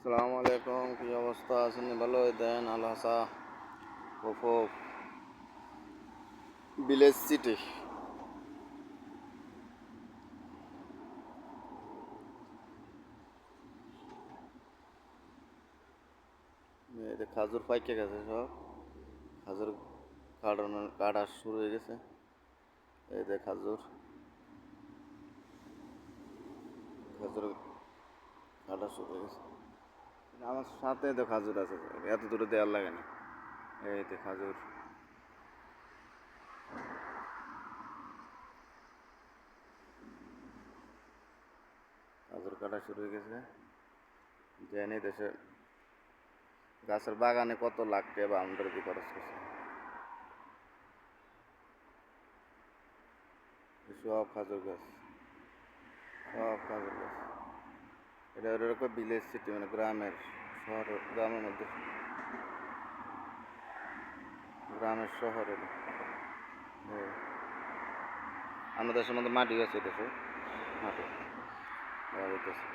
আসসালামু আলাইকুম, কি অবস্থা আছেন? ভালো দেন আলহাসা ওফো ভিলেজ সিটি। এতে খাজুর পাইকে গেছে, সব খাজুর কাটা শুরু হয়ে গেছে। এই যে খাজুর খাজুর কাটা শুরু হয়ে গেছে। আমার সাথে তো খাজুর আছে, এত দূরে দেওয়ার লাগে না। এই যে খাজুর খাজুর কাটা শুরু হয়ে গেছে। জেনে দেশে গাছের বাগানে কত লাখ টাকা বাউন্ডারি দিয়ে খরচ করছে। সব খাজুর গাছ, সব খাজুর গাছ। এটা ওরকম ভিলেজ সিটি, মানে গ্রামের শহর, গ্রামের মধ্যে গ্রামের শহর হলো। আমাদের দেশের মধ্যে মাটি আছে, দেশে মাটি দেখা যাইতেছে।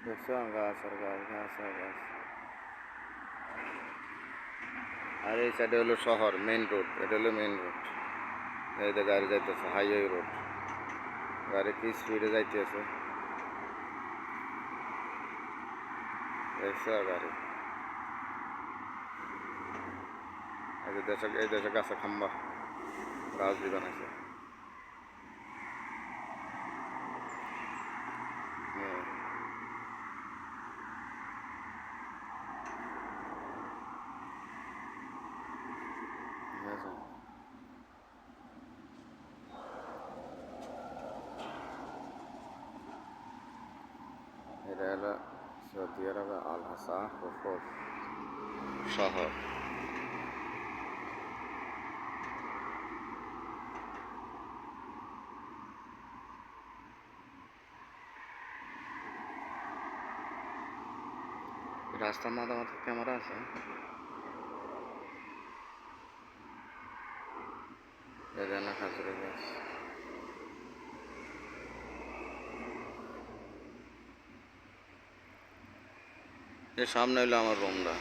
দেখছো গাছ আর গাছ, গাছ আর গাছ। আর এই সাইডে হলো শহর, মেইন রোড। এটা হলো মেইন রোড। এই যে গাড়ি যাইতেছে, হাইওয়ে রোড। গাড়ি কি স্পিডে যাইতেছে দেখছো গাড়ি। এই দেশে গাছে খাম্বা গাছ দিয়ে বানাইছে। এটা হলো সৌদি আরবে আল-হাসা শহর। রাস্তার মাঝে ক্যামেরা আছে। এটা না খাজুরের গাছ। এর সামনে হইলো আমার রুমটা।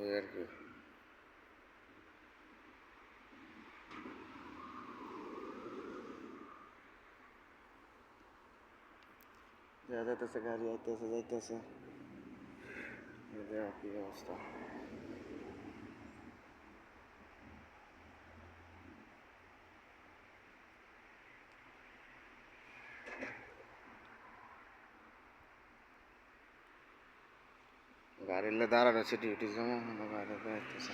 এই আর কি। যাইতেছে গাড়ি, আইতেছে যাইতেছে। কি অবস্থা। গাড়িলে দাঁড়ানো আছে, ডিউটি জমা গাড়ি যাইতেছে।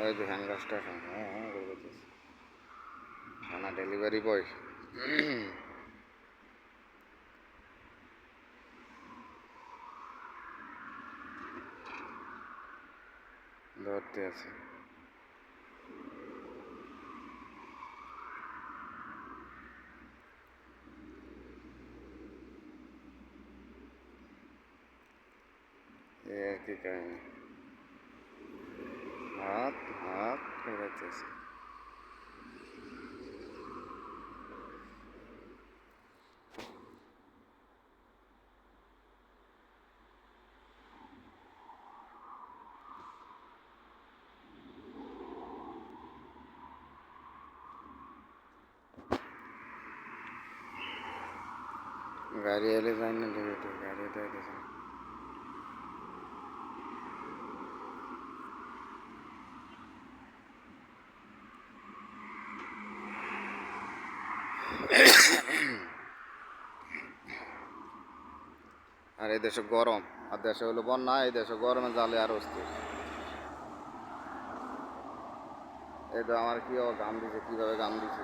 ওই যে হ্যাঙ্গার স্টেশন, হ্যাঁ হ্যাঁ করে যাইতেছে। খানা ডেলিভারি বয় ধরতে আছে। এই আর কি কাহিনী। হাত হাত করে যাইতেছে। গাড়ি এলে যাই না, গাড়ি যাইতেছে। আর এই দেশে গরম, আর দেশে হলো বন্যা। এই দেশে গরমে জালে আর অস্থির। এই তো আমার কি গাম দিছে, কিভাবে গাম দিছে।